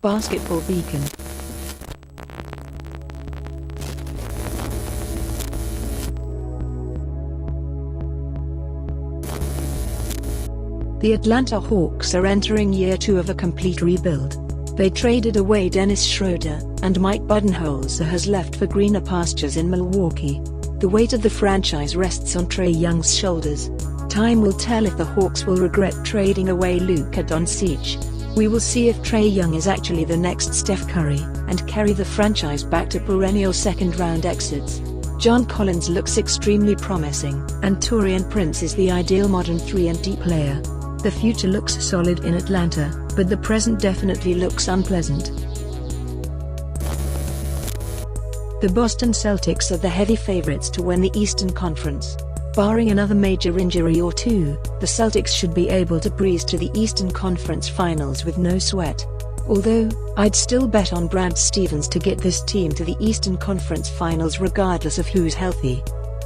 Basketball Beacon. The Atlanta Hawks are entering year 2 of a complete rebuild. They traded away Dennis Schroeder, and Mike Budenholzer has left for greener pastures in Milwaukee. The weight of the franchise rests on Trae Young's shoulders. Time will tell if the Hawks will regret trading away Luka Doncic. We will see if Trae Young is actually the next Steph Curry, and carry the franchise back to perennial second-round exits. John Collins looks extremely promising, and Taurean Prince is the ideal modern 3-and-D player. The future looks solid in Atlanta, but the present definitely looks unpleasant. The Boston Celtics are the heavy favorites to win the Eastern Conference. Barring another major injury or two, the Celtics should be able to breeze to the Eastern Conference Finals with no sweat. Although, I'd still bet on Brad Stevens to get this team to the Eastern Conference Finals regardless of who's healthy.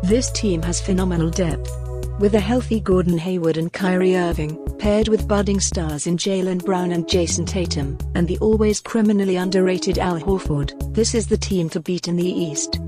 This team has phenomenal depth. With a healthy Gordon Hayward and Kyrie Irving, paired with budding stars in Jaylen Brown and Jason Tatum, and the always criminally underrated Al Horford, this is the team to beat in the East.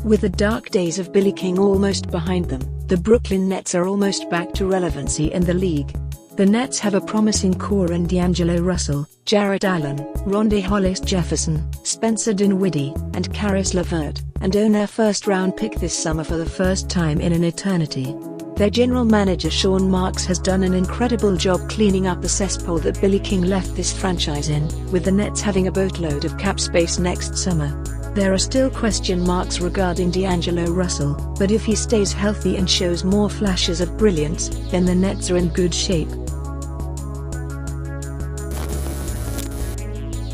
With the dark days of Billy King almost behind them, the Brooklyn Nets are almost back to relevancy in the league. The Nets have a promising core in D'Angelo Russell, Jarrett Allen, Rondae Hollis-Jefferson, Spencer Dinwiddie, and Caris LeVert, and own their first-round pick this summer for the first time in an eternity. Their general manager Sean Marks has done an incredible job cleaning up the cesspool that Billy King left this franchise in, with the Nets having a boatload of cap space next summer. There are still question marks regarding D'Angelo Russell, but if he stays healthy and shows more flashes of brilliance, then the Nets are in good shape.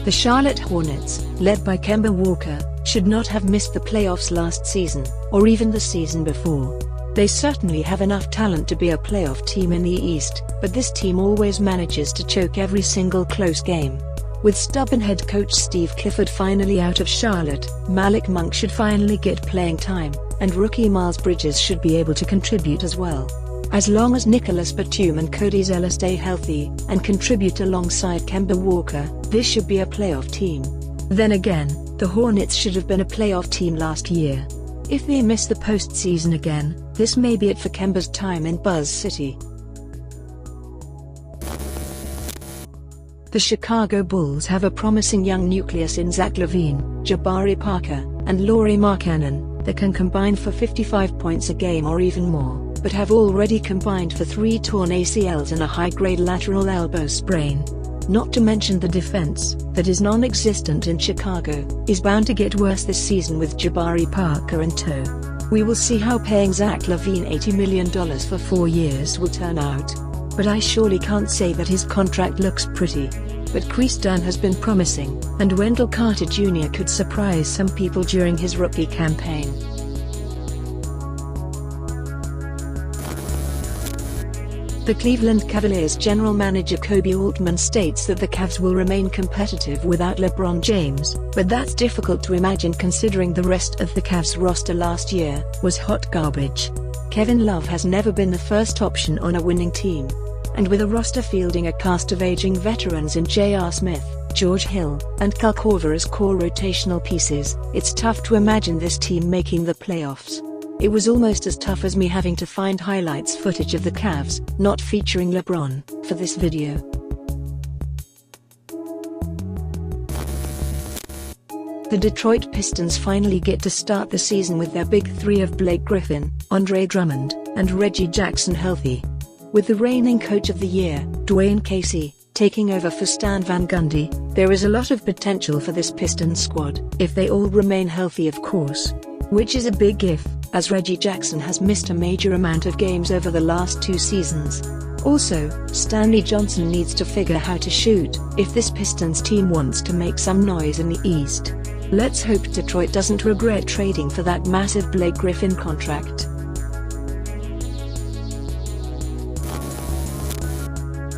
The Charlotte Hornets, led by Kemba Walker, should not have missed the playoffs last season, or even the season before. They certainly have enough talent to be a playoff team in the East, but this team always manages to choke every single close game. With stubborn head coach Steve Clifford finally out of Charlotte, Malik Monk should finally get playing time, and rookie Miles Bridges should be able to contribute as well. As long as Nicholas Batum and Cody Zeller stay healthy, and contribute alongside Kemba Walker, this should be a playoff team. Then again, the Hornets should have been a playoff team last year. If they miss the postseason again, this may be it for Kemba's time in Buzz City. The Chicago Bulls have a promising young nucleus in Zach LaVine, Jabari Parker, and Lauri Markkanen that can combine for 55 points a game or even more, but have already combined for 3 torn ACLs and a high-grade lateral elbow sprain. Not to mention the defense, that is non-existent in Chicago, is bound to get worse this season with Jabari Parker in tow. We will see how paying Zach LaVine $80 million for 4 years will turn out. But I surely can't say that his contract looks pretty. But Chris Dunn has been promising, and Wendell Carter Jr. could surprise some people during his rookie campaign. The Cleveland Cavaliers general manager Koby Altman states that the Cavs will remain competitive without LeBron James, but that's difficult to imagine considering the rest of the Cavs roster last year was hot garbage. Kevin Love has never been the first option on a winning team. And with a roster fielding a cast of aging veterans in J.R. Smith, George Hill, and Kyle Korver as core rotational pieces, it's tough to imagine this team making the playoffs. It was almost as tough as me having to find highlights footage of the Cavs, not featuring LeBron, for this video. The Detroit Pistons finally get to start the season with their big three of Blake Griffin, Andre Drummond, and Reggie Jackson healthy. With the reigning Coach of the Year, Dwayne Casey, taking over for Stan Van Gundy, there is a lot of potential for this Pistons squad, if they all remain healthy of course. Which is a big if, as Reggie Jackson has missed a major amount of games over the last 2 seasons. Also, Stanley Johnson needs to figure how to shoot, if this Pistons team wants to make some noise in the East. Let's hope Detroit doesn't regret trading for that massive Blake Griffin contract.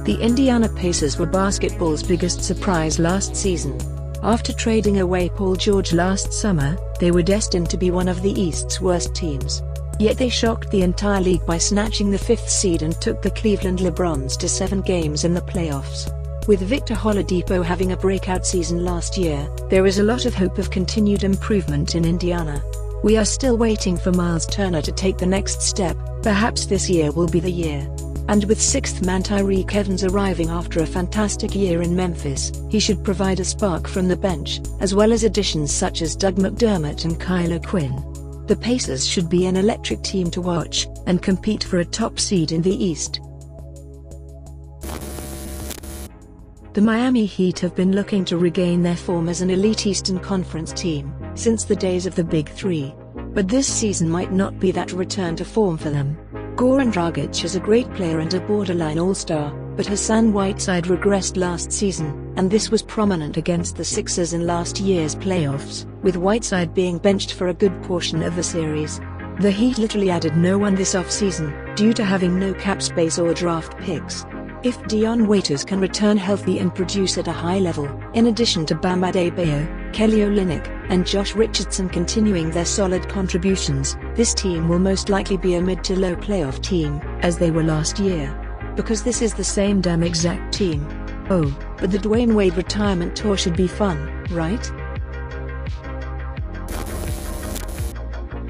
The Indiana Pacers were basketball's biggest surprise last season. After trading away Paul George last summer, they were destined to be one of the East's worst teams. Yet they shocked the entire league by snatching the 5th seed and took the Cleveland LeBrons to 7 games in the playoffs. With Victor Oladipo having a breakout season last year, there is a lot of hope of continued improvement in Indiana. We are still waiting for Miles Turner to take the next step. Perhaps this year will be the year. And with 6th man Tyreke Evans arriving after a fantastic year in Memphis, he should provide a spark from the bench, as well as additions such as Doug McDermott and Kylo Quinn. The Pacers should be an electric team to watch, and compete for a top seed in the East. The Miami Heat have been looking to regain their form as an elite Eastern Conference team since the days of the Big Three. But this season might not be that return to form for them. Goran Dragic is a great player and a borderline all-star, but Hassan Whiteside regressed last season, and this was prominent against the Sixers in last year's playoffs, with Whiteside being benched for a good portion of the series. The Heat literally added no one this offseason, due to having no cap space or draft picks. If Dion Waiters can return healthy and produce at a high level, in addition to Bam Adebayo, Kelly Olynyk, and Josh Richardson continuing their solid contributions, this team will most likely be a mid to low playoff team, as they were last year. Because this is the same damn exact team. Oh, but the Dwayne Wade retirement tour should be fun, right?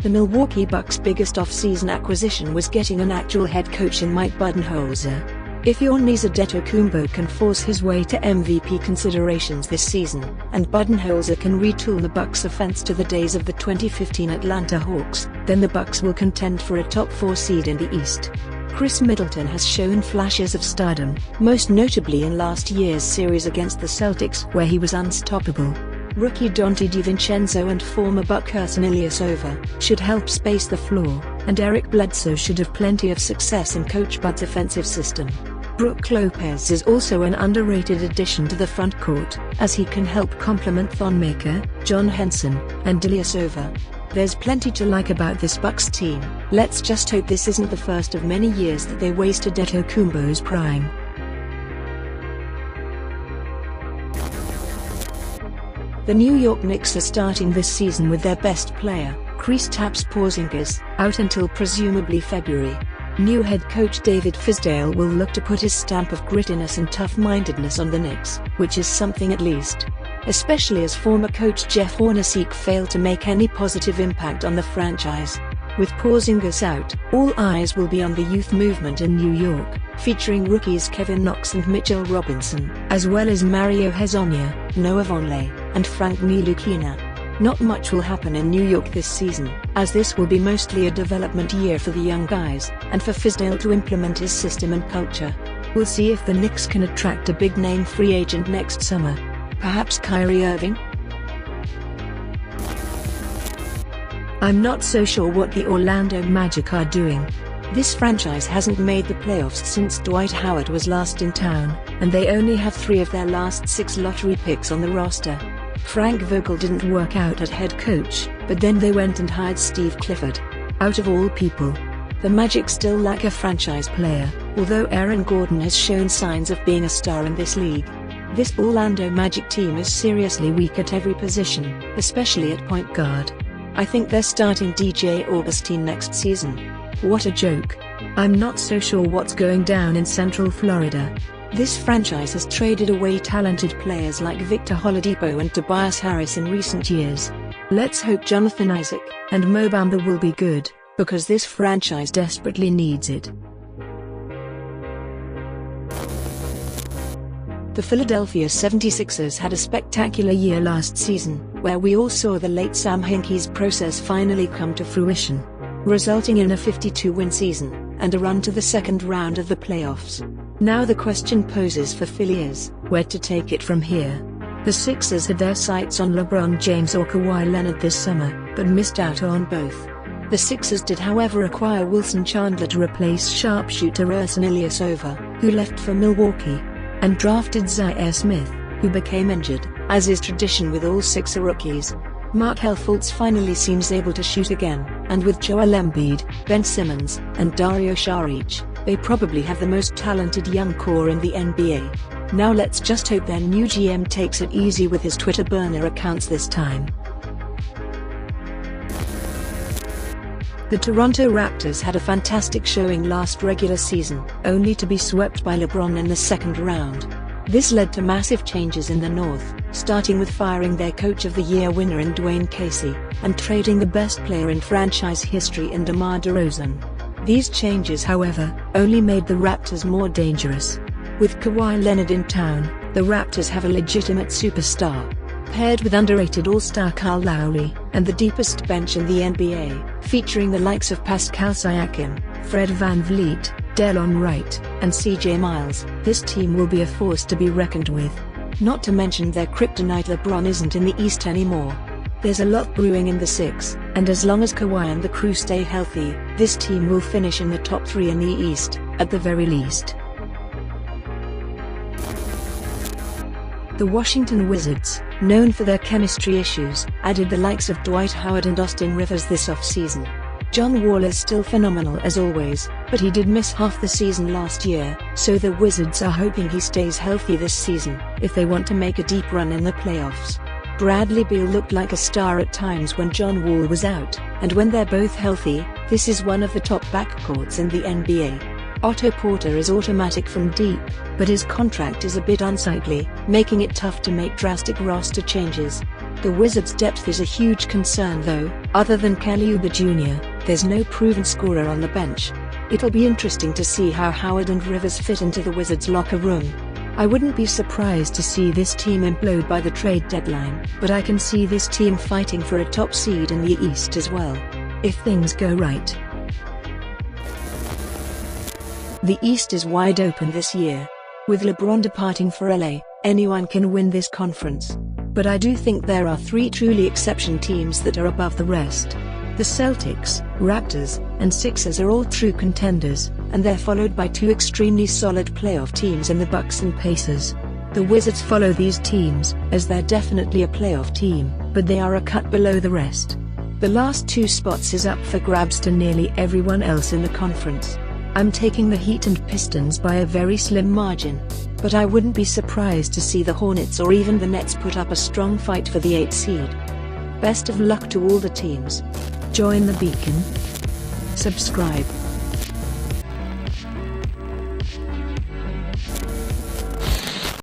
The Milwaukee Bucks' biggest off-season acquisition was getting an actual head coach in Mike Budenholzer. If Giannis Antetokounmpo can force his way to MVP considerations this season, and Budenholzer can retool the Bucks' offense to the days of the 2015 Atlanta Hawks, then the Bucks will contend for a top 4 seed in the East. Chris Middleton has shown flashes of stardom, most notably in last year's series against the Celtics where he was unstoppable. Rookie Donte DiVincenzo and former Buck Ursan Ilyasova should help space the floor, and Eric Bledsoe should have plenty of success in Coach Bud's offensive system. Brook Lopez is also an underrated addition to the front court, as he can help complement Thon Maker, John Henson, and Ilyasova. There's plenty to like about this Bucks team. Let's just hope this isn't the first of many years that they wasted Antetokounmpo's prime. The New York Knicks are starting this season with their best player, Kristaps Porzingis, out until presumably February. New head coach David Fizdale will look to put his stamp of grittiness and tough-mindedness on the Knicks, which is something at least. Especially as former coach Jeff Hornacek failed to make any positive impact on the franchise. With Porzingis out, all eyes will be on the youth movement in New York, featuring rookies Kevin Knox and Mitchell Robinson, as well as Mario Hezonja, Noah Vonleh, and Frank Ntilikina. Not much will happen in New York this season, as this will be mostly a development year for the young guys, and for Fizdale to implement his system and culture. We'll see if the Knicks can attract a big-name free agent next summer. Perhaps Kyrie Irving? I'm not so sure what the Orlando Magic are doing. This franchise hasn't made the playoffs since Dwight Howard was last in town, and they only have 3 of their last 6 lottery picks on the roster. Frank Vogel didn't work out at head coach, but then they went and hired Steve Clifford. Out of all people. The Magic still lack a franchise player, although Aaron Gordon has shown signs of being a star in this league. This Orlando Magic team is seriously weak at every position, especially at point guard. I think they're starting DJ Augustine next season. What a joke. I'm not so sure what's going down in Central Florida. This franchise has traded away talented players like Victor Oladipo and Tobias Harris in recent years. Let's hope Jonathan Isaac and Mo Bamba will be good, because this franchise desperately needs it. The Philadelphia 76ers had a spectacular year last season, where we all saw the late Sam Hinkie's process finally come to fruition, resulting in a 52-win season, and a run to the second round of the playoffs. Now the question poses for Philly is, where to take it from here? The Sixers had their sights on LeBron James or Kawhi Leonard this summer, but missed out on both. The Sixers did however acquire Wilson Chandler to replace sharpshooter Ursan Ilyasova, who left for Milwaukee, and drafted Zaire Smith, who became injured, as is tradition with all Sixer rookies. Markelle Fultz finally seems able to shoot again, and with Joel Embiid, Ben Simmons, and Dario Saric, they probably have the most talented young core in the NBA. Now let's just hope their new GM takes it easy with his Twitter burner accounts this time. The Toronto Raptors had a fantastic showing last regular season, only to be swept by LeBron in the second round. This led to massive changes in the North, starting with firing their Coach of the Year winner in Dwayne Casey, and trading the best player in franchise history in DeMar DeRozan. These changes, however, only made the Raptors more dangerous. With Kawhi Leonard in town, the Raptors have a legitimate superstar. Paired with underrated all-star Kyle Lowry, and the deepest bench in the NBA, featuring the likes of Pascal Siakam, Fred VanVleet, Delon Wright, and CJ Miles, this team will be a force to be reckoned with. Not to mention their kryptonite LeBron isn't in the East anymore. There's a lot brewing in the Six, and as long as Kawhi and the crew stay healthy, this team will finish in the top 3 in the East, at the very least. The Washington Wizards, known for their chemistry issues, added the likes of Dwight Howard and Austin Rivers this offseason. John Wall is still phenomenal as always, but he did miss half the season last year, so the Wizards are hoping he stays healthy this season, if they want to make a deep run in the playoffs. Bradley Beal looked like a star at times when John Wall was out, and when they're both healthy, this is one of the top backcourts in the NBA. Otto Porter is automatic from deep, but his contract is a bit unsightly, making it tough to make drastic roster changes. The Wizards' depth is a huge concern though. Other than Kelly Oubre Jr., there's no proven scorer on the bench. It'll be interesting to see how Howard and Rivers fit into the Wizards' locker room. I wouldn't be surprised to see this team implode by the trade deadline, but I can see this team fighting for a top seed in the East as well, if things go right. The East is wide open this year. With LeBron departing for LA, anyone can win this conference. But I do think there are 3 truly exception teams that are above the rest. The Celtics, Raptors, and Sixers are all true contenders, and they're followed by 2 extremely solid playoff teams in the Bucks and Pacers. The Wizards follow these teams, as they're definitely a playoff team, but they are a cut below the rest. The last 2 spots is up for grabs to nearly everyone else in the conference. I'm taking the Heat and Pistons by a very slim margin, but I wouldn't be surprised to see the Hornets or even the Nets put up a strong fight for the 8th seed. Best of luck to all the teams. Join the Beacon. Subscribe.